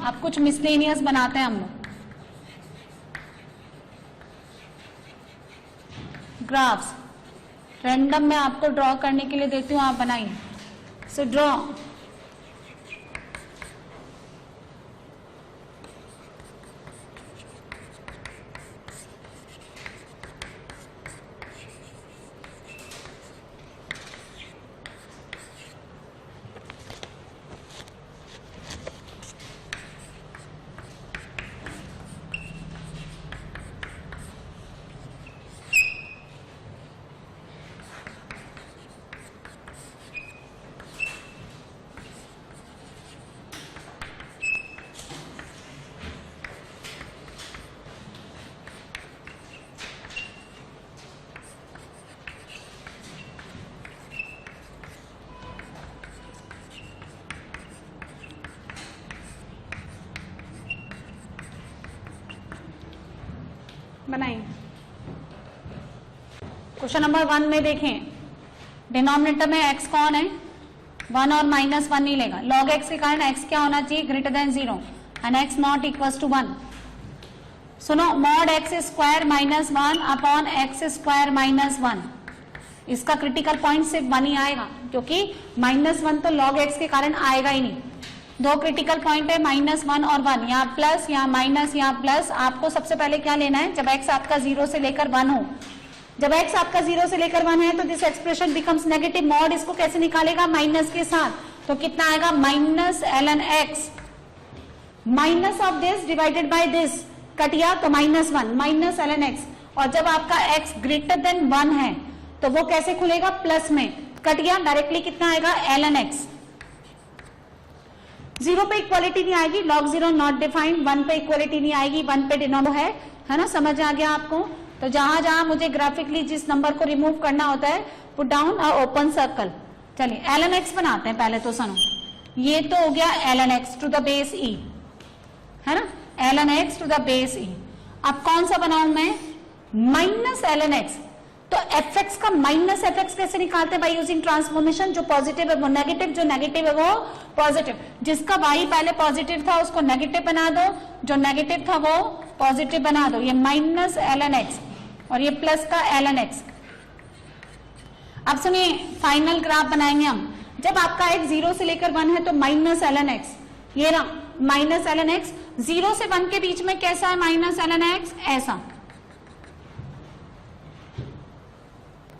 अब कुछ मिसलेनियस बनाते हैं हम लोग। ग्राफ्स रैंडम में आपको ड्रॉ करने के लिए देती हूँ, आप बनाइए। सो ड्रॉ बनाएंगे। क्वेश्चन नंबर 1 में देखें, डिनोमिनेटर में x कौन है, 1 और -1 नहीं लेगा। log x के कारण x क्या होना चाहिए, greater than 0 and x not equal to 1। सुनो, mod x square -1 upon x square -1, इसका क्रिटिकल पॉइंट सिर्फ 1 ही आएगा, क्योंकि -1 तो log x के कारण आएगा ही नहीं। दो क्रिटिकल पॉइंट है -1 और 1, यहाँ प्लस यहाँ माइनस यहाँ प्लस। आपको सबसे पहले क्या लेना है, जब x आपका 0 से लेकर 1 हो, जब x आपका 0 से लेकर 1 है तो this expression becomes negative. Mod इसको कैसे निकालेगा, माइनस के साथ, तो कितना आएगा -ln x, minus of this divided by this, कटिया तो -1 -ln x। और जब आपका x ग्रेटर देन 1 है तो वो कैसे खुलेगा, प्लस में, कटिया डायरेक्टली कितना आएगा ln x। 0 पे इक्वालिटी नहीं आएगी, log 0 नॉट डिफाइंड, 1 पे इक्वालिटी नहीं आएगी, 1 पे डिनोमिनेटर है ना, समझ आ गया आपको। तो जहां जहां मुझे ग्राफिकली जिस नंबर को रिमूव करना होता है, put down a open circle. चलिए ln x बनाते हैं पहले तो। सुनो, ये तो हो गया ln x to the base e, है ना, ln x to the base e। अब कौन सा बनाऊं मैं, -ln x। तो fx का -fx कैसे निकालते हैं, बाय यूजिंग ट्रांसफॉर्मेशन। जो पॉजिटिव है वो नेगेटिव, जो नेगेटिव है वो पॉजिटिव। जिसका y पहले पॉजिटिव था उसको नेगेटिव बना दो, जो नेगेटिव था वो पॉजिटिव बना दो। ये -ln x और ये प्लस का ln x। अब सुनिए, फाइनल ग्राफ बनाएंगे हम। जब आपका x 0 से लेकर 1 है तो -ln x, ये ना -ln x। 0 से 1 के बीच में कैसा है -ln x, ऐसा,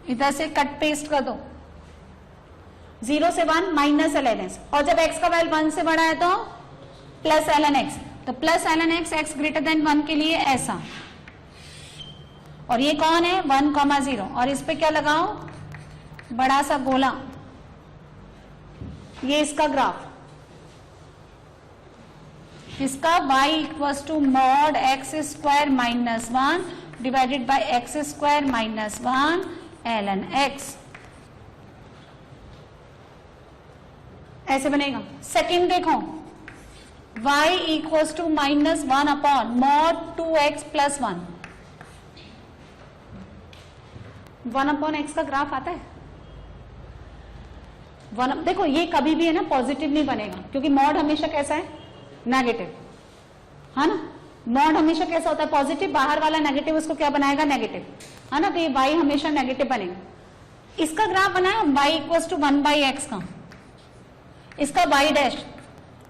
इधर से कट पेस्ट कर दो। 0 से 1 -ln x, और जब x का वैल्यू 1 से बड़ा है तो +ln x, तो +ln x x greater than 1 के लिए ऐसा। और ये कौन है, 1,0, और इस पे क्या लगाओ, बड़ा सा गोला, ये इसका ग्राफ, इसका y equals to mod x² -1 divided by x² -1 ln x, ऐसे बनेगा। सेकंड देखो, y equals to -1 upon mod 2x + 1, 1 upon x का ग्राफ आता है। 1, देखो ये कभी भी है ना पॉजिटिव नहीं बनेगा, क्योंकि मॉड हमेशा कैसा है, नेगेटिव, है ना। मॉड हमेशा कैसा होता है, पॉजिटिव, बाहर वाला नेगेटिव उसको क्या बनाएगा, नेगेटिव, है ना। तो ये y हमेशा नेगेटिव बनेगा। इसका ग्राफ बनाया y इक्वल्स टू 1/x का, इसका y डैश,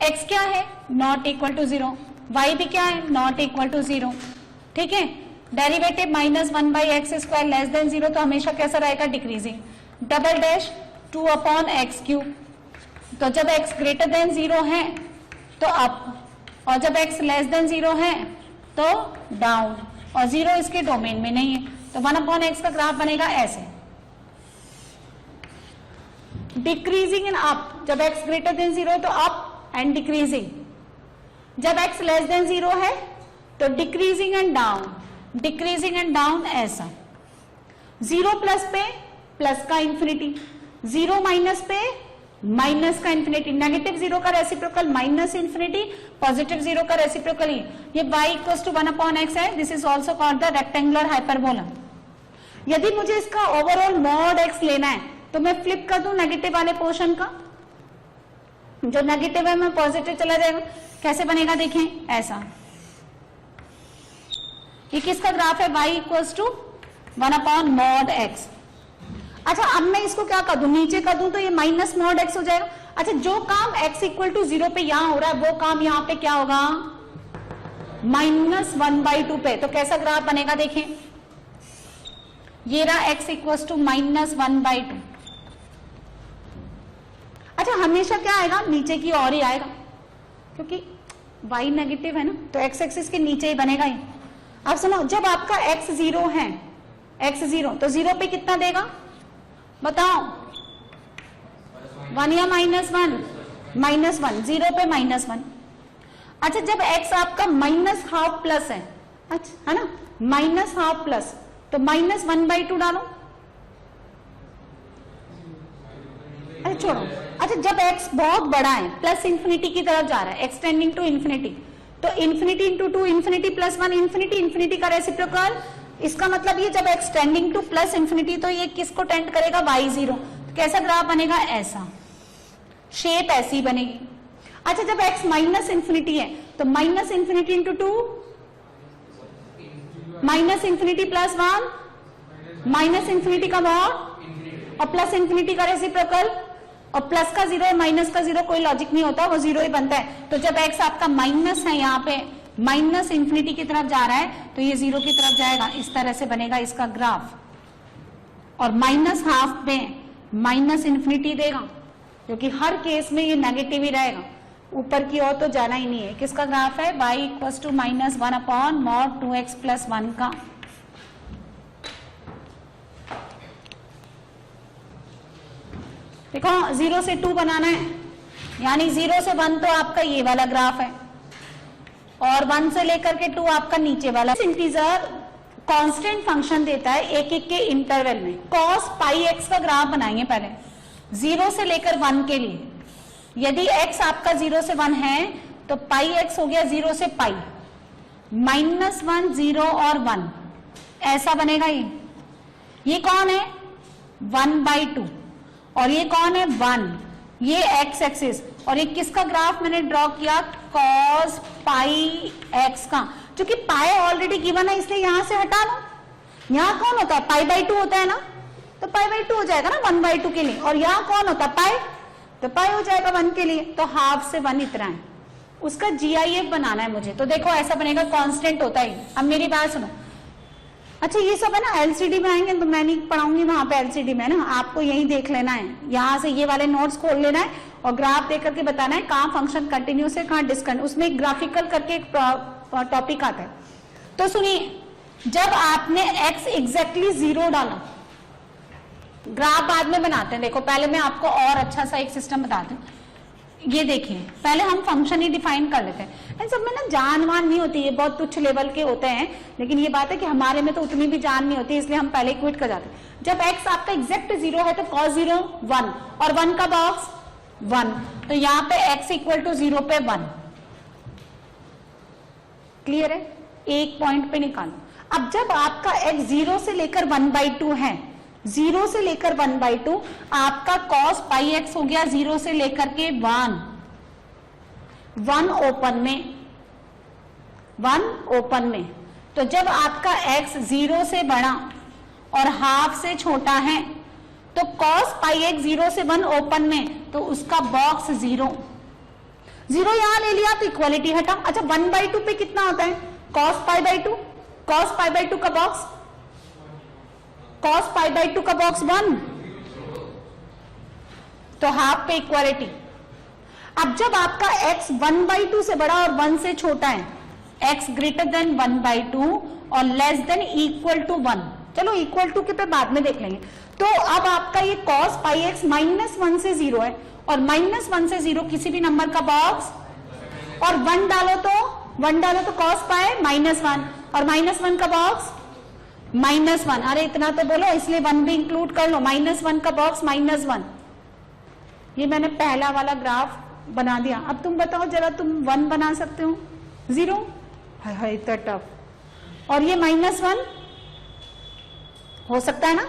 x क्या है, नॉट इक्वल टू 0, y भी क्या है, नॉट इक्वल टू 0, ठीक है। डेरिवेटिव -1/x² लेस देन 0, तो हमेशा कैसा रहेगा, डिक्रीजिंग। डबल डैश 2/x³, तो जब x ग्रेटर देन 0 है तो अप, और जब x लेस देन 0 है तो डाउन, और 0 इसके डोमेन में नहीं है, तो 1/x का ग्राफ बनेगा ऐसे, डिक्रीजिंग एंड अप। जब x ग्रेटर देन 0 तो अप एंड डिक्रीजिंग, जब x लेस देन 0 है तो decreasing and down, decreasing and down, ऐसा। 0 प्लस पे प्लस का इंफिनिटी, 0 माइनस पे माइनस का इंफिनिटी, नेगेटिव 0 का रेसिप्रोकल -इंफिनिटी, पॉजिटिव 0 का रेसिप्रोकल ये y इक्वल्स टू 1/x है। This is also called the rectangular hyperbola. यदि मुझे इसका ओवरऑल मॉड x लेना है तो मैं फ्लिप कर दूं नेगेटिव वाले पोर्शन का, जो नेगेटिव है मैं पॉजिटिव चला जाएगा, कैसे बनेगा देखें, ऐसा। ये किसका ग्राफ है, y equals to 1/mod x। अच्छा अब मैं इसको क्या कर दूं, नीचे कर दूं तो ये माइनस मॉड x हो जाएगा। अच्छा जो काम x इक्वल टू 0 पे यहां हो रहा है वो काम यहां पे क्या होगा, -1/2 पे। तो कैसा ग्राफ बनेगा देखें, ये रहा x इक्वल्स टू -1/2। अच्छा हमेशा क्या आएगा, नीचे की ओर ही आएगा, क्योंकि y नेगेटिव है ना, तो x एक्सिस के नीचे ही बनेगा ये। अब सुनो, जब आपका x 0 है, x 0, तो 0 पे कितना देगा बताओ, 1 या -1, -1, 0 पे -1। अच्छा जब x आपका -½ प्लस है, अच्छा है ना, -½ प्लस, तो -1/2 डालो। अरे छोड़ो। अच्छा जब x बहुत बड़ा है, प्लस इंफिनिटी की तरफ जा रहा है, एक्सटेंडिंग टू इंफिनिटी, तो infinity into 2 infinity plus 1 infinity, infinity का रेसिप्रोकल। इसका मतलब ये जब एक्सटेंडिंग टू प्लस इंफिनिटी तो ये किसको टेंड करेगा, y0। तो कैसा ग्राफ बनेगा, ऐसा, शेप ऐसी बनेगी। अच्छा जब x माइनस इंफिनिटी है तो minus infinity into 2 minus infinity plus 1 minus infinity का मॉड और प्लस इंफिनिटी का रेसिप्रोकल, और प्लस का 0 और माइनस का 0 कोई लॉजिक नहीं होता, वो 0 ही बनता है। तो जब x आपका माइनस है, यहाँ पे माइनस इंफिनिटी की तरफ जा रहा है तो ये 0 की तरफ जाएगा, इस तरह से बनेगा इसका ग्राफ। और -½ में माइनस इंफिनिटी देगा, क्योंकि हर केस में ये नेगेटिव ही रहेगा, ऊपर की ओर तो जाना ही नहीं है। किसका ग्राफ है, y equals to -1/mod 2x + 1 का। देखो 0 से 2 बनाना है, यानी 0 से 1 तो आपका ये वाला ग्राफ है, और 1 से लेकर के 2 आपका नीचे वाला। इंटीजर कांस्टेंट फंक्शन देता है एक एक के इंटरवल में। cos πx का ग्राफ बनाएंगे पहले 0 से लेकर 1 के लिए। यदि x आपका 0 से 1 है तो πx हो गया 0 से π, -1, 0 और 1, ऐसा बनेगा ये कौन है, 1/2, और ये कौन है, 1, ये x एक्सिस, और ये किसका ग्राफ मैंने ड्रॉ किया, cos πx का। क्योंकि पाई ऑलरेडी गिवन है इसलिए यहां से हटा लो। यहाँ कौन होता है, π/2 होता है ना, तो π/2 हो जाएगा ना 1/2 के लिए, और यहाँ कौन होता है, पाई, तो पाई हो जाएगा 1 के लिए, तो ½ से 1 इतना है। उसका GIF बनाना है मुझे, तो देखो ऐसा बनेगा, कांस्टेंट होता है। अब मेरी बात सुनो, अच्छा ये सब है ना LCD में आएंगे तो मैं नहीं पढ़ाऊंगी वहां पे, LCD में ना आपको यही देख लेना है, यहाँ से ये वाले नोट्स खोल लेना है और ग्राफ देख करके बताना है कहाँ फंक्शन कंटिन्यूस है, कहाँ डिस्कंटिन्यूस। उसमें ग्राफिकल करके एक टॉपिक आता है। तो सुनिए, जब आपने x एग्जैक्टली 0 डाला, ग्राफ बाद में बनाते हैं, देखो पहले मैं आपको और अच्छा सा एक सिस्टम बताती हूँ। ये देखिए, पहले हम फंक्शन ही डिफाइन कर लेते हैं। इन सब में ना जानवान नहीं होती है, बहुत तुच्छ लेवल के होते हैं, लेकिन ये बात है कि हमारे में तो उतनी भी जान नहीं होती, इसलिए हम पहले क्विट कर जाते हैं। जब x आपका एग्जैक्ट 0 है तो cos 0 1, और 1 का बॉक्स 1, तो यहाँ पे x इक्वल टू 0 पे 1। क्लियर है, एक पॉइंट पे निकालो। अब जब आपका x 0 से लेकर 1/2 है, 0 से लेकर 1/2, आपका cos πx हो गया 0 से लेकर के 1 ओपन में, 1 ओपन में। तो जब आपका x 0 से बड़ा और ½ से छोटा है तो cos πx 0 से 1 ओपन में, तो उसका बॉक्स 0 यहां ले लिया तो इक्वालिटी हटा। अच्छा 1/2 पे कितना होता है, cos π/2, cos π/2 का बॉक्स, cos π/2 का बॉक्स 1, तो ½ पे इक्वालिटी। अब जब आपका x 1/2 से बड़ा और 1 से छोटा है, x ग्रेटर देन 1/2 और लेस देन इक्वल टू 1, चलो इक्वल टू के पे बाद में देख लेंगे। तो अब आपका ये cos πx -1 से 0 है, और -1 से 0 किसी भी नंबर का बॉक्स, और 1 डालो तो cos π -1, और -1 का बॉक्स -1। अरे इतना तो बोलो, इसलिए 1 भी इंक्लूड कर लो, -1 का बॉक्स -1। ये मैंने पहला वाला ग्राफ बना दिया। अब तुम बताओ जरा, तुम 1 बना सकते हो, 0? हाय इतना टफ। और ये -1 हो सकता है ना।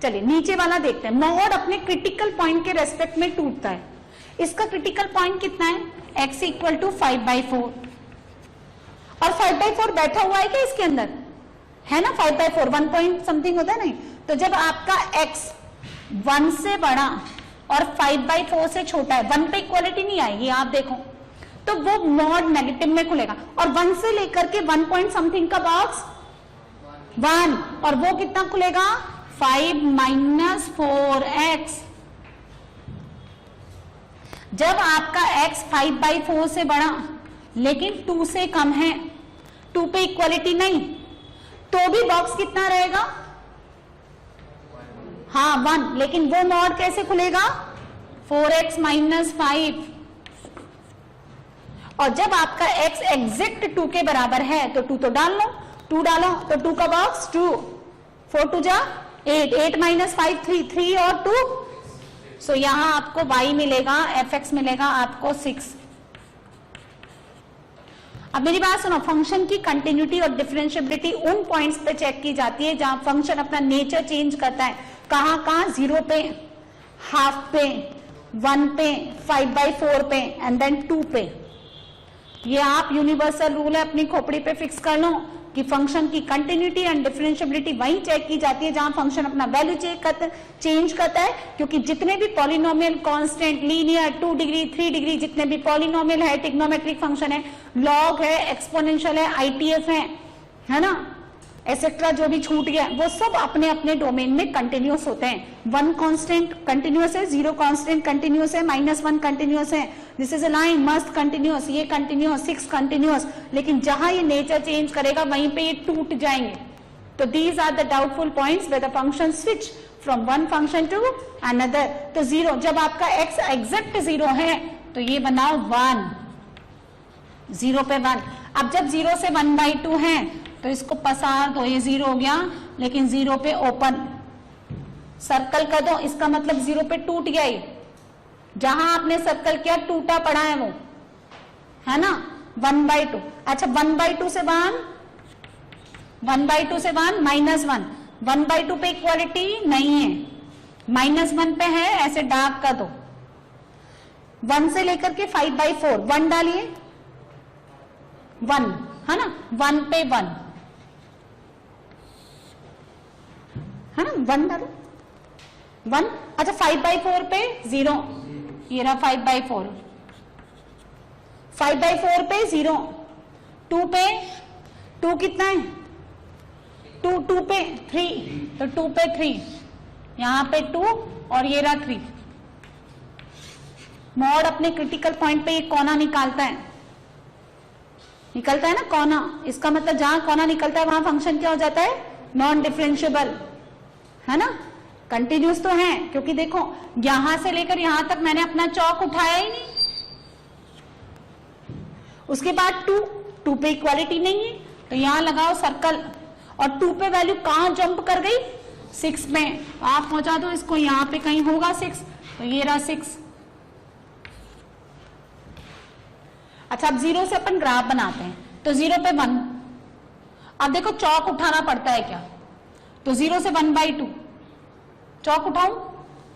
चलिए नीचे वाला देखते हैं। मॉड अपने क्रिटिकल पॉइंट के रेस्पेक्ट में टूटता है। इसका क्रिटिकल पॉइंट कितना है? x इक्वल टू 5/4 और 5/4 बैठा हुआ है क्या इसके अंदर? है ना 5/4, 1 पॉइंट समथिंग होता है नहीं? तो जब आपका x 1 से बड़ा और 5/4 से छोटा है, 1 पे इक्वालिटी नहीं आएगी आप देखो, तो वो मॉड नेगेटिव में खुलेगा। और 1 से लेकर के 1 पॉइंट समथिंग का बॉक्स 1, और वो कितना खुलेगा? 5 - 4x। जब आपका x 5/4 से बड़ा लेकिन 2 से कम है, 2 पे इक्वालिटी नहीं, तो भी बॉक्स कितना रहेगा? हाँ 1, लेकिन वो मॉड कैसे खुलेगा? 4x - 5। और जब आपका x एग्जैक्ट 2 के बराबर है तो 2 तो डाल लो, 2 डालो तो 2 का बॉक्स 2, 4 2 जा 8, 8 - 5 3, 3 और 2, सो यहां आपको y मिलेगा, fx मिलेगा आपको 6। अब मेरी बात सुनो, फंक्शन की कंटिन्यूटी और डिफरेंशिएबिलिटी उन पॉइंट्स पे चेक की जाती है जहां फंक्शन अपना नेचर चेंज करता है। कहां कहां? 0 पे, हाफ पे, 1 पे, 5/4 पे एंड देन 2 पे। ये आप यूनिवर्सल रूल है अपनी खोपड़ी पे फिक्स कर लो कि फंक्शन की कंटिन्यूटी एंड डिफरेंशिएबिलिटी वहीं चेक की जाती है जहां फंक्शन अपना वैल्यू चेंज करता है, क्योंकि जितने भी polynomial, constant, linear, 2 degree, 3 degree, जितने भी पॉलिनोमियल है, ट्रिग्नोमेट्रिक फंक्शन है, लॉग है, एक्सपोनेंशियल है, आईटीएफ है ना, एसेट्रा, जो भी छूट गया वो सब अपने अपने डोमेन में कंटिन्यूअस होते हैं। 1 कांस्टेंट कंटिन्यूअस है, 0 कांस्टेंट कंटिन्यूअस है, -1 कंटिन्यूअस है, this is a line must continuous, ये कंटिन्यूअस, 6 कंटिन्यूअस। लेकिन जहां ये नेचर चेंज करेगा वहीं पे ये टूट जाएंगे। तो these are the doubtful points where the function switch from one function to another. तो 0, जब आपका x एग्जैक्ट 0 है तो ये बनाओ 1, 0 पे 1। अब जब 0 से 1/2 है तो इसको पसार दो, ये 0 हो गया, लेकिन 0 पे ओपन सर्कल कर दो, इसका मतलब 0 पे टूट गया ही। जहां आपने सर्कल किया टूटा पड़ा है वो, है ना, 1/2। अच्छा 1/2 से 1, 1/2 से 1 -1, 1/2 पे इक्वालिटी नहीं है, -1 पे है, ऐसे डार्क कर दो। 1 से लेकर के 5/4, 1 डालिए, 1 है ना, 1 पे 1 है ना, 1 डालो, 1। अच्छा 5/4 पे 0, ये रहा 5/4, 5/4 पे 0, 2 पे 2 कितना है? 2 पे 3, तो 2 पे 3, यहां पे 2 और ये रहा 3। मॉड अपने क्रिटिकल पॉइंट पे ये कोना निकालता है ना कोना, इसका मतलब जहां कोना निकलता है वहां फंक्शन क्या हो जाता है? नॉन डिफरेंशिएबल, है ना। कंटिन्यूस तो है, क्योंकि देखो यहां से लेकर यहां तक मैंने अपना चौक उठाया ही नहीं। उसके बाद 2 पे इक्वालिटी नहीं है, तो यहां लगाओ सर्कल, और 2 पे वैल्यू कहां जंप कर गई? 6 में। आप पहुंचा दो इसको, यहां पे कहीं होगा 6, तो ये रहा 6। अच्छा अब 0 से अपन ग्राफ बनाते हैं, तो 0 पे 1। अब देखो चौक उठाना पड़ता है क्या? तो 0 से 1/2 चौक उठाऊं,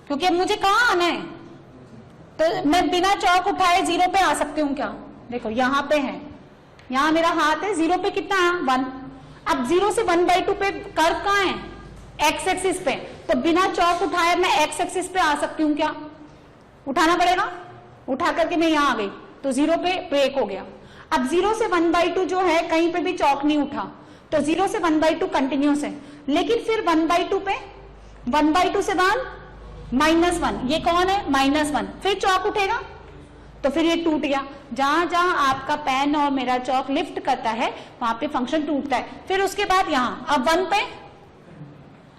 क्योंकि अब मुझे कहां आना है, तो मैं बिना चौक उठाए 0 पे आ सकती हूं क्या? देखो यहां पे है, यहां मेरा हाथ है, 0 पे कितना है? 1। अब 0 से 1/2 पे कर्व कहां है? एक्स एक्सिस पे, तो बिना चौक उठाए मैं एक्स एक्सिस पे आ सकती हूं क्या? उठाना पड़ेगा, उठा करके मैं यहां आ गई, तो 0 पे ब्रेक हो गया। अब 0 से 1/2 जो है कहीं पे भी चौक नहीं उठा, तो 0 से 1/2 कंटिन्यूस है, लेकिन फिर 1/2 पे 1/2 से 1 -1, ये कौन है? -1, फिर चौक उठेगा, तो फिर ये टूट गया। जहां जहां आपका पेन और मेरा चौक लिफ्ट करता है वहां पे फंक्शन टूटता है। फिर उसके बाद यहां अब 1 पे,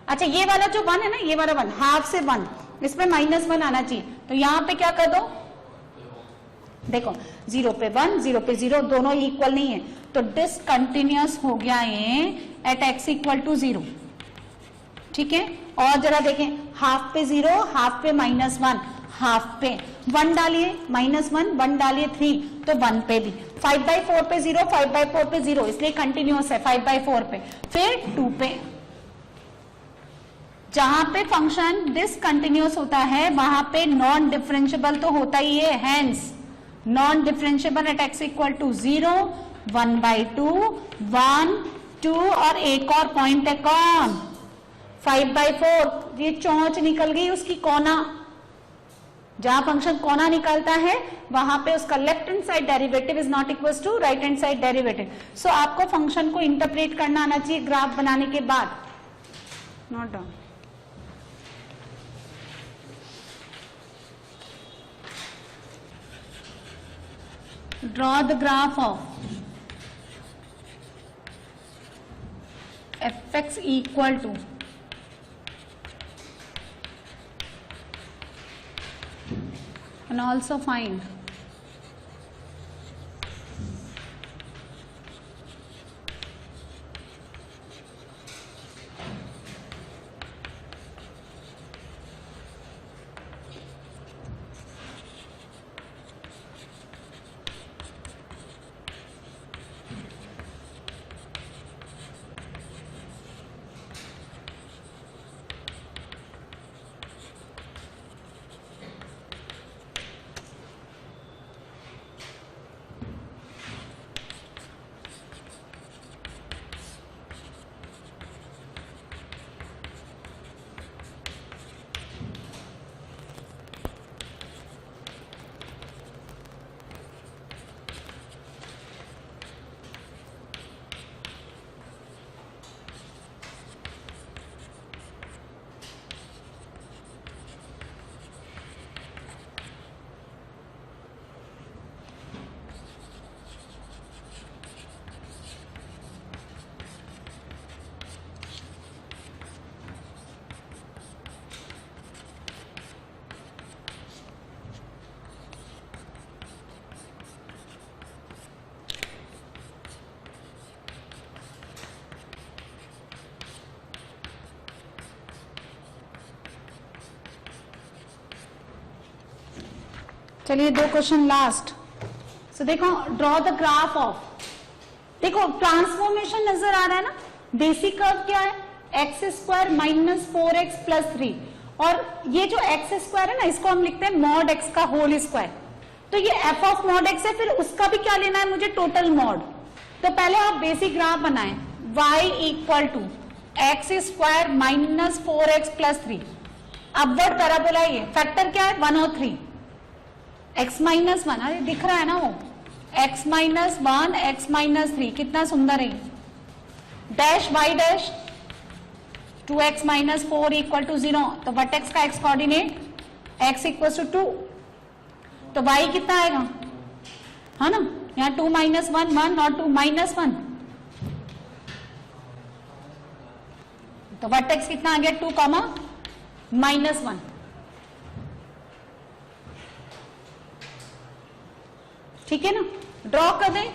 अच्छा ये वाला जो 1 है ना, ये वाला 1, हाफ से 1, इसमें -1 आना चाहिए, तो यहां पे क्या कर दो? देखो 0 पे 1, 0 पे 0, दोनों इक्वल नहीं है, तो डिसकंटिन्यूअस हो गया ये एट x = 0। ठीक है, और जरा देखें, हाफ पे 0, हाफ पे -1, हाफ पे 1 डालिए, -1, 1 डालिए 3, तो 1 पे भी। 5/4 पे 0, 5/4 पे 0, इसलिए कंटिन्यूअस है 5/4 पे। फिर 2 पे, जहां पे फंक्शन डिसकंटिन्यूअस होता है वहां पे नॉन डिफरेंशिएबल तो होता ही है, hence non differentiable at x equal to 0, 1/2, 1, 2 और एक और पॉइंट है कौन, 5/4। ये चोंच निकल गई उसकी कोना, जहां फंक्शन कोना निकालता है वहां पे उसका left hand side derivative is not equal to right hand side derivative. So आपको फंक्शन को इंटरप्रेट करना आना चाहिए ग्राफ बनाने के बाद। Note down. Draw the graph of fx equal to and also find चलिए 2 क्वेश्चन लास्ट। सो देखो ड्रॉ द ग्राफ ऑफ, देखो ट्रांसफॉर्मेशन नजर आ रहा है ना, बेसिक कर्व क्या है x² माइनस 4x प्लस 3, और ये जो x² है ना इसको हम लिखते हैं मॉड x का होल स्क्वायर। तो ये f ऑफ मॉड x है, फिर उसका भी क्या लेना है मुझे, टोटल मॉड। तो पहले आप बेसिक ग्राफ बनाएं, y equal to x² minus 4x plus 3, upward parabola. ये फैक्टर क्या है 1 और 3, x माइनस 1, अरे दिख रहा है ना वो, x माइनस 1 x माइनस 3, कितना सुंदर है। Dash y dash 2x minus 4 equal to 0, तो वर्टेक्स का x coordinate x equal to 2, तो y कितना आएगा, है ना, यहाँ 2 माइनस 1 1 और 2 माइनस 1, तो वर्टेक्स कितना आ गया 2 कॉमा माइनस 1। ठीक है ना, ड्रॉ कर दें,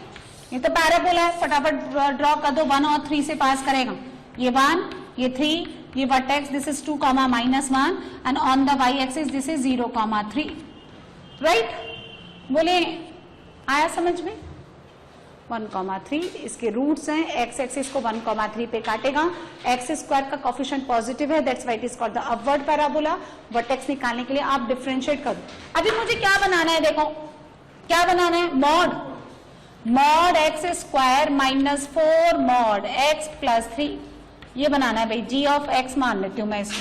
ये तो पैराबोला है, फटाफट ड्रॉ कर दो, 1 और 3 से पास करेगा, ये 1 ये 3, ये vertex this is 2 comma minus 1 and on the y axis this is 0 comma 3, right. बोले आया समझ में, 1 कॉमा 3 इसके रूट्स हैं, x एक्सिस को 1 कॉमा 3 पे काटेगा, x² का कोफिशिएंट पॉजिटिव है, that's why it is called the upward parabola. Vertex निकालने के लिए आप डिफरेंशिएट करो। अभी मुझे क्या बनाना है, देखो क्या बनाना है, mod x² minus 4 mod x plus 3, ये बनाना है भाई, g ऑफ x मान लेती हूं मैं इसको।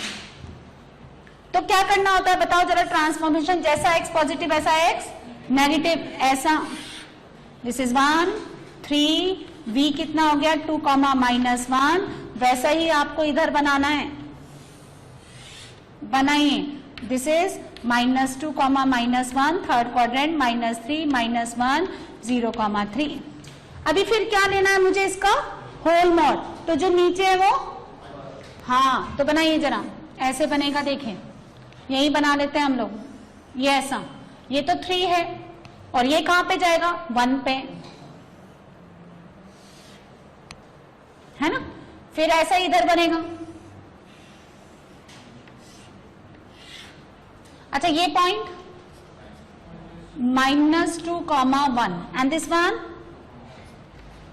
तो क्या करना होता है बताओ जरा, ट्रांसफॉर्मेशन जैसा x पॉजिटिव ऐसा x नेगेटिव, ऐसा दिस इज 1 3, v कितना हो गया 2 कॉमा माइनस 1, वैसा ही आपको इधर बनाना है, बनाइए, this is minus 2 comma minus 1, third quadrant minus 3 minus 1 0 comma 3। अभी फिर क्या लेना है मुझे, इसका होल मॉड, तो जो नीचे है वो, हाँ तो बनाइए जरा, ऐसे बनेगा, देखें यही बना लेते हैं हम लोग, ये ऐसा, ये तो 3 है और ये कहां पे जाएगा 1 पे, है ना, फिर ऐसा इधर बनेगा। अच्छा ये point minus 2 comma 1 and this one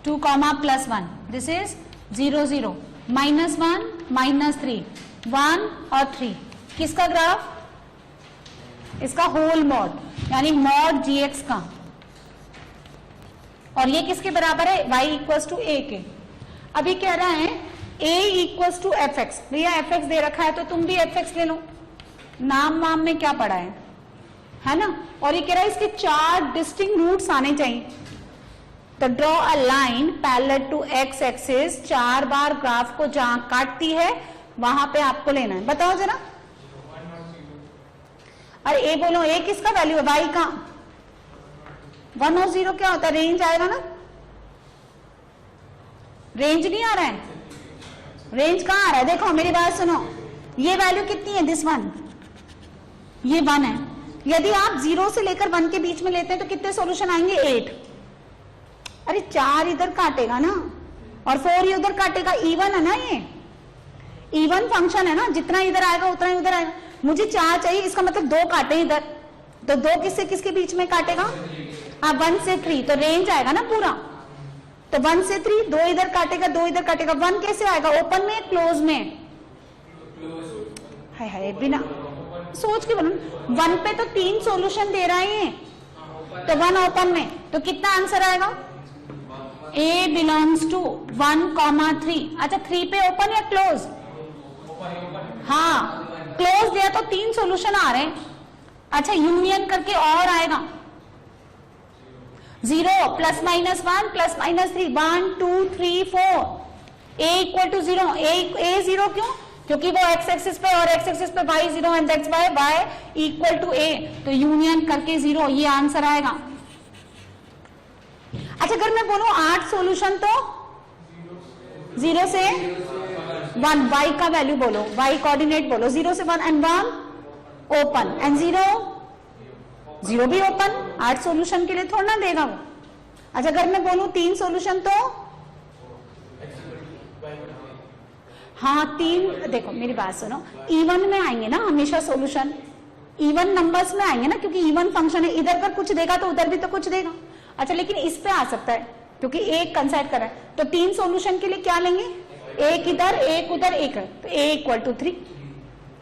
2 comma plus 1, this is 0 0, minus 1 minus 3, 1 और 3, किसका ग्राफ? इसका होल मॉड, यानी मॉड gx का, और ये किसके बराबर है? y इक्वल्स टू a के। अभी कह रहा है a equals to F X. भैया एफ एक्स दे रखा है तो तुम भी एफ एक्स ले लो, नाम वाम में क्या पड़ा है ना। और ये कह रहा है इसके 4 डिस्टिंक्ट रूट्स आने चाहिए। तो draw a line parallel to X axis, 4 बार ग्राफ को जहां काटती है वहां पे आपको लेना है। बताओ जरा। अरे ए बोलो, ए किसका वैल्यू है? वाई का। 1 और 0 क्या होता है? रेंज आएगा ना। रेंज नहीं आ रहा है? रेंज कहां आ रहा है? देखो मेरी बात सुनो, ये वैल्यू कितनी है? दिस 1, ये 1 है। यदि आप 0 से लेकर 1 के बीच में लेते हैं तो कितने सॉल्यूशन आएंगे? 8। अरे 4 इधर काटेगा ना और 4 ये उधर काटेगा, इवन है ना, ये इवन फंक्शन है ना, जितना इधर आएगा उतना ही उधर आएगा। मुझे 4 चाहिए, इसका मतलब 2 काटे इधर, तो 2 किससे किसके बीच में काटेगा? 1 से 3, तो रेंज आएगा ना पूरा। तो 1 से 3, 2 इधर काटेगा 2 इधर काटेगा। 1 कैसे आएगा? ओपन में, क्लोज में? हाय बिना सोच के बोलो, 1 पे तो 3 सॉल्यूशन दे रहे हैं, तो 1 ओपन में, तो कितना आंसर आएगा? A belongs to 1,3। अच्छा 3 पे ओपन या क्लोज? हाँ क्लोज दिया तो 3 सॉल्यूशन आ रहे हैं। अच्छा यूनियन करके और आएगा 0 plus minus 1 plus minus 3, 1 2 3 4, a equal to 0। a 0 क्यों? क्योंकि वो x एक्सिस पे और x एक्सिस पे y 0 and that's why y equal to a, तो यूनियन करके 0, ये आंसर आएगा। अच्छा अगर मैं बोलूं 8 सॉल्यूशन तो 0 से 1, y का वैल्यू बोलो, y कोऑर्डिनेट बोलो, 0 से 1 एंड 1 ओपन एंड 0 भी ओपन। 8 सॉल्यूशन के लिए थोड़ा ना देगा वो। अच्छा अगर मैं बोलूं 3 सॉल्यूशन तो हाँ 3, देखो मेरी बात सुनो, इवन में आएंगे ना हमेशा सॉल्यूशन, इवन नंबर्स में आएंगे ना, क्योंकि इवन फंक्शन है, इधर का कुछ देगा तो उधर भी तो कुछ देगा। अच्छा लेकिन इस पे आ सकता है क्योंकि एक कंसाइड कर रहा है, तो 3 सॉल्यूशन के लिए क्या लेंगे? एक इधर एक उधर एक है, तो a इक्वल टू 3,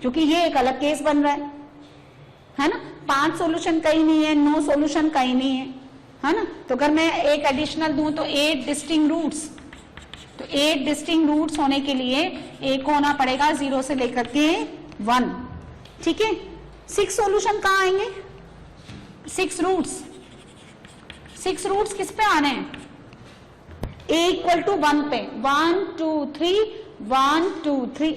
क्योंकि ये एक अलग केस बन रहा है ना। 5 सॉल्यूशन कहीं नहीं है, 9 सॉल्यूशन कहीं नहीं है ना। तो अगर मैं एक एडिशनल दूं तो 8 डिस्टिंक्ट रूट्स, तो 8 डिस्टिंक्ट रूट्स होने के लिए एक होना पड़ेगा 0 से लेकर के 1, ठीक है। 6 सॉल्यूशन कहाँ आएंगे? 6 रूट्स, 6 रूट्स किस पे आने हैं? a इक्वल टू 1 पे, 1 2 3 1 2 3,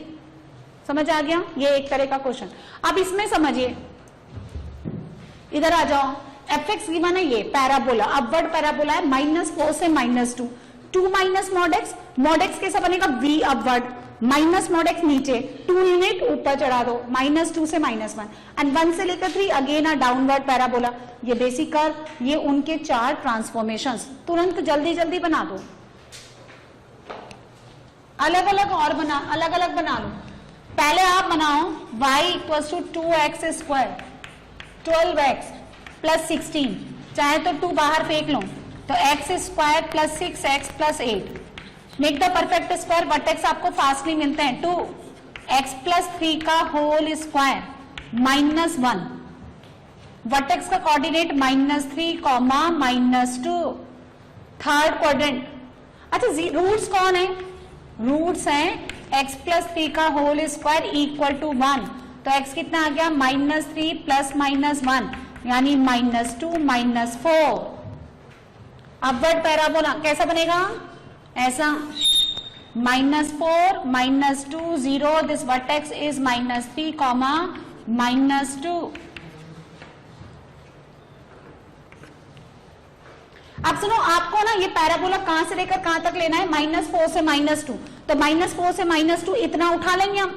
समझ आ गया? ये एक तरह का क्वेश्चन। अब इसमें समझिए, इधर आ जाओ, एफ एक्स गिवन है, ये पैराबोला, अपवर्ड पैराबोला है, -4 से -2, 2 माइनस मॉड एक्स कैसा बनेगा? v upward, minus mod x नीचे, 2 यूनिट ऊपर चढ़ा दो, -2 से -1 एंड 1 से लेकर 3 अगेन अ डाउनवर्ड पैराबोला। ये बेसिक कर्व, ये उनके 4 ट्रांसफॉर्मेशंस, तुरंत जल्दी जल्दी बना दो, अलग अलग और बना, अलग अलग बना लो। पहले आप बनाओ y equals to 2x square 12x plus 16, चाहे तो 2 बाहर फेंक लो, तो x square plus 6x plus 8, make the perfect square. Vertex आपको फास्टली मिलते हैं, 2x प्लस 3 का होल स्क्वायर -1, वर्टेक्स का कोऑर्डिनेट -3, -2, थर्ड क्वाड्रेंट। अच्छा रूट्स कौन है? रूट्स हैं x प्लस 3 का होल स्क्वायर इक्वल टू 1, तो x कितना आ गया? -3 प्लस -1 यानी -2 -4। अपवर्ड पैराबोला कैसा बनेगा? ऐसा, -4 -2 0, दिस वर्टेक्स इज -3, -2। अब सुनो, आपको ना ये पैराबोला कहां से लेकर कहां तक लेना है? -4 से -2, तो -4 से -2 इतना उठा लेंगे हम,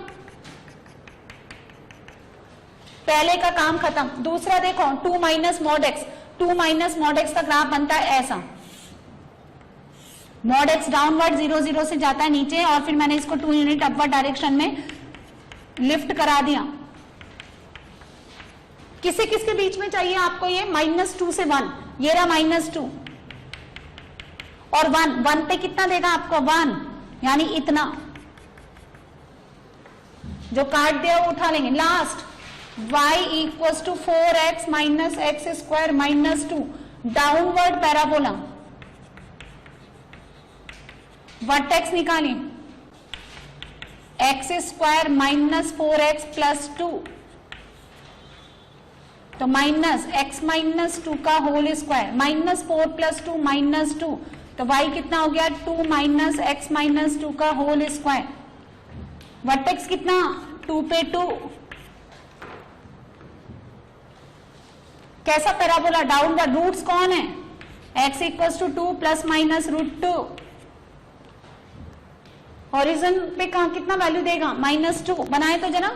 पहले का काम खत्म। दूसरा देखो 2 minus mod x, 2 minus mod x का ग्राफ बनता है ऐसा, मॉड एक्स डाउनवर्ड 0 0 से जाता है नीचे, और फिर मैंने इसको 2 यूनिट अपवर्ड डायरेक्शन में लिफ्ट करा दिया। किसे किसके बीच में चाहिए आपको? ये -2 से 1, ये रहा -2 और 1 पे कितना देगा आपको? 1, यानी इतना। जो काट दिया वो उठा लेंगे। Last y equals to 4x minus x square minus 2, downward parabola. Vertex निकालें, x square minus 4x plus 2, तो माइनस एक्स माइनस 2 का whole square, minus 4 plus 2 minus 2, तो y कितना हो गया 2 माइनस एक्स माइनस 2 का होल स्क्वायर। वर्टेक्स कितना 2 पे 2, कैसा पैराबोला डाउनवर्ड। रूट्स कौन है, x equals to 2 plus minus root 2, horizon पे कहा कितना वैल्यू देगा -2, बनाए तो जरा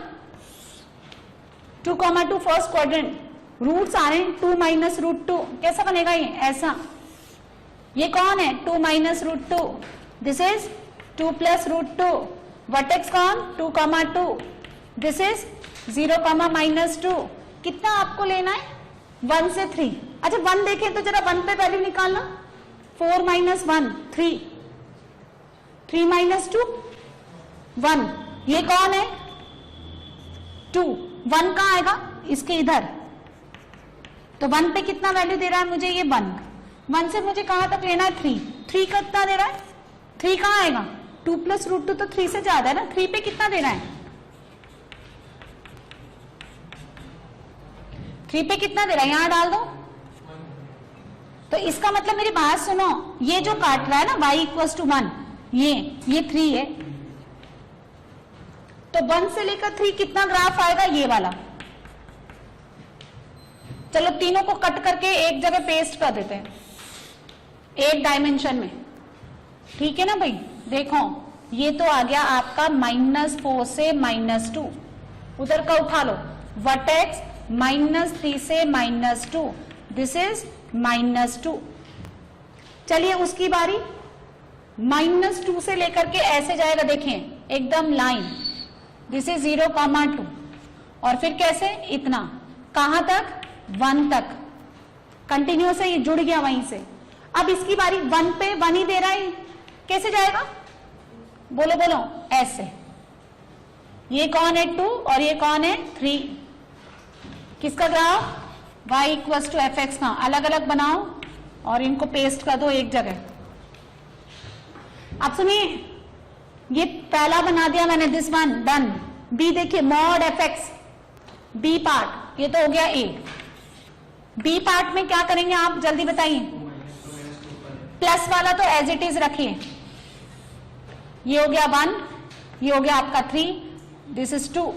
2,2 फर्स्ट क्वाड्रेंट, रूट्स आ रहे हैं 2 माइनस रूट 2, कैसा बनेगा ये ऐसा। ये कौन है 2 minus root 2, this is 2 plus root 2, vertex कौन 2,2, दिस इज 0, माइनस 2। कितना आपको लेना है 1 से 3। अच्छा 1 देखें तो जरा 1 पे वैल्यू निकालना, 4 माइनस 1 3, 3 माइनस 2 1, ये कौन है 2, 1 कहाँ आएगा इसके इधर, तो 1 पे कितना वैल्यू दे रहा है मुझे ये 1 से मुझे कहां तक लेना है 3 कितना दे रहा है 3 कहां आएगा 2 प्लस रूट 2 तो 3 से ज्यादा है ना, 3 पे कितना दे रहा है 3 पे कितना दे रहा है यहां डाल दो। तो इसका मतलब मेरी बात सुनो, ये जो काट रहा है ना y इक्वल्स टू 1, ये 3 है, तो 1 से लेकर 3 कितना ग्राफ आएगा ये वाला। चलो तीनों को कट करके एक जगह पेस्ट कर देते हैं एक डायमेंशन में, ठीक है ना भाई। देखो ये तो आ गया आपका -4 से -2, उधर का उठा लो, वर्टेक्स -3 से -2, दिस इज -2। चलिए उसकी बारी, -2 से लेकर के ऐसे जाएगा, देखें एकदम लाइन, दिस इज 0,2, और फिर कैसे इतना, कहां तक 1 तक, कंटिन्यूस है, ये जुड़ गया वहीं से। अब इसकी बारी 1 पे 1 ही दे रहा है, कैसे जाएगा बोलो बोलो ऐसे, ये कौन है 2 और ये कौन है 3, किसका graph y equals to F X का, अलग अलग बनाओ और इनको पेस्ट कर दो एक जगह। अब सुनिए, ये पहला बना दिया मैंने, दिस वन डन। बी देखिए mod F X, B part, ये तो हो गया ए। बी पार्ट में क्या करेंगे आप जल्दी बताइए, प्लस वाला तो एज इट इज रखिए, ये हो गया 1, ये हो गया आपका 3, दिस इज 2,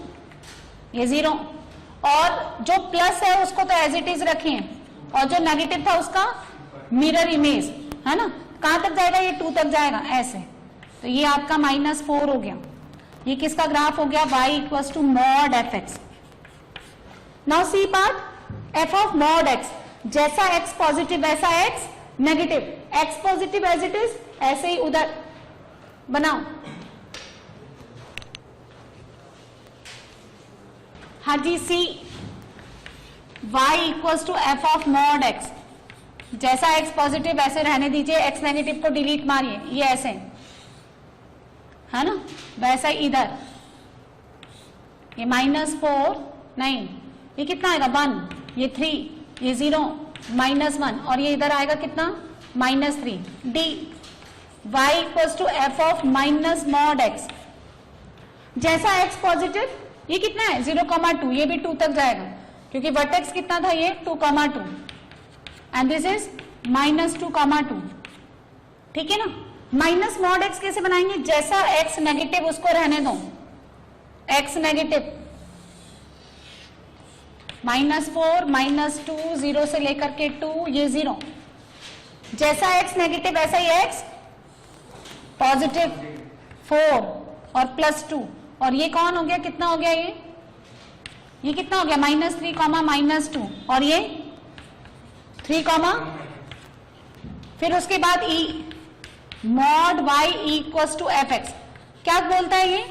ये 0, और जो प्लस है उसको तो एज इट इज रखिए, और जो नेगेटिव था उसका मिरर इमेज है ना, कहां तक जाएगा ये 2 तक जाएगा ऐसे, तो ये आपका -4 हो गया। ये किसका ग्राफ हो गया y equals to mod F X. Now C part, F of mod X, जैसा x पॉजिटिव वैसा x negative, x positive as it is, ऐसे ही उधर बनाओ। हाँ जी C, y equals to F of mod X, जैसा x पॉजिटिव वैसे रहने दीजिए, x नेगेटिव को डिलीट मारिए, ये ऐसे है ना, वैसा ही इधर, ये -4 नहीं, ये कितना आएगा 1, ये 3, ये 0, -1, और ये इधर आएगा कितना -3। D, y equals to F of minus mod X, जैसा x पॉजिटिव, ये कितना है 0,2, ये भी 2 तक जाएगा क्योंकि वर्टेक्स कितना था ये 2,2, एंड दिस इज -2,2, ठीक है ना। माइनस मॉड एक्स कैसे बनाएंगे, जैसा x नेगेटिव उसको रहने दो, x नेगेटिव, -4 -2, 0 से लेकर के 2, ये 0, जैसा x नेगेटिव वैसा ही x पॉजिटिव 4 और +2, और ये कौन हो गया, कितना हो गया ये कितना हो गया -3, -2, और ये 3, फिर उसके बाद e, mod y equals to F X. क्या बोलता है ये,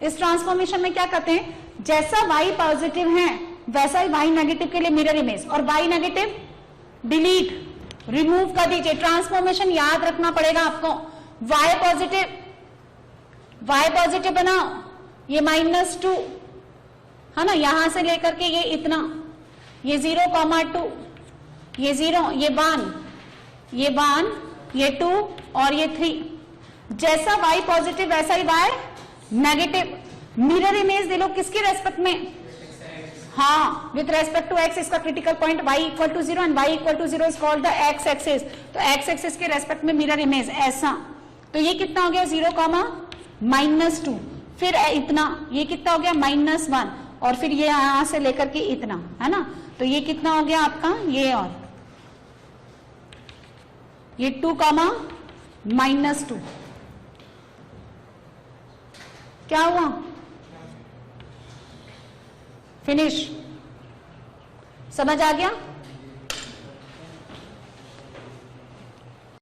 इस ट्रांसफॉर्मेशन में क्या कहते हैं, जैसा y पॉजिटिव है वैसा ही y नेगेटिव के लिए मिरर इमेज, और y नेगेटिव डिलीट रिमूव कर दीजिए। ट्रांसफॉर्मेशन याद रखना पड़ेगा आपको, y पॉजिटिव बनाओ, ये -2 है ना, यहां से लेकर के ये इतना, ये 0,2, ये 0, ये 1, ये 2 और ये 3। जैसा y पॉजिटिव वैसा ही y नेगेटिव। मिरर इमेज दे लो किसके रेस्पेक्ट में? हाँ, विथ रेस्पेक्ट टू x इसका critical point y = 0 and y = 0 is called the x axis. तो x एक्सिस के रेस्पेक्ट में मिरर इमेज ऐसा। तो ये कितना हो गया 0,-2, फिर इतना, ये कितना हो गया -1 और फिर ये यहां से लेकर के इतना, है ना। तो ये कितना हो गया आपका, ये और ये 2,-2 क्या हुआ? फिनिश। समझ आ गया?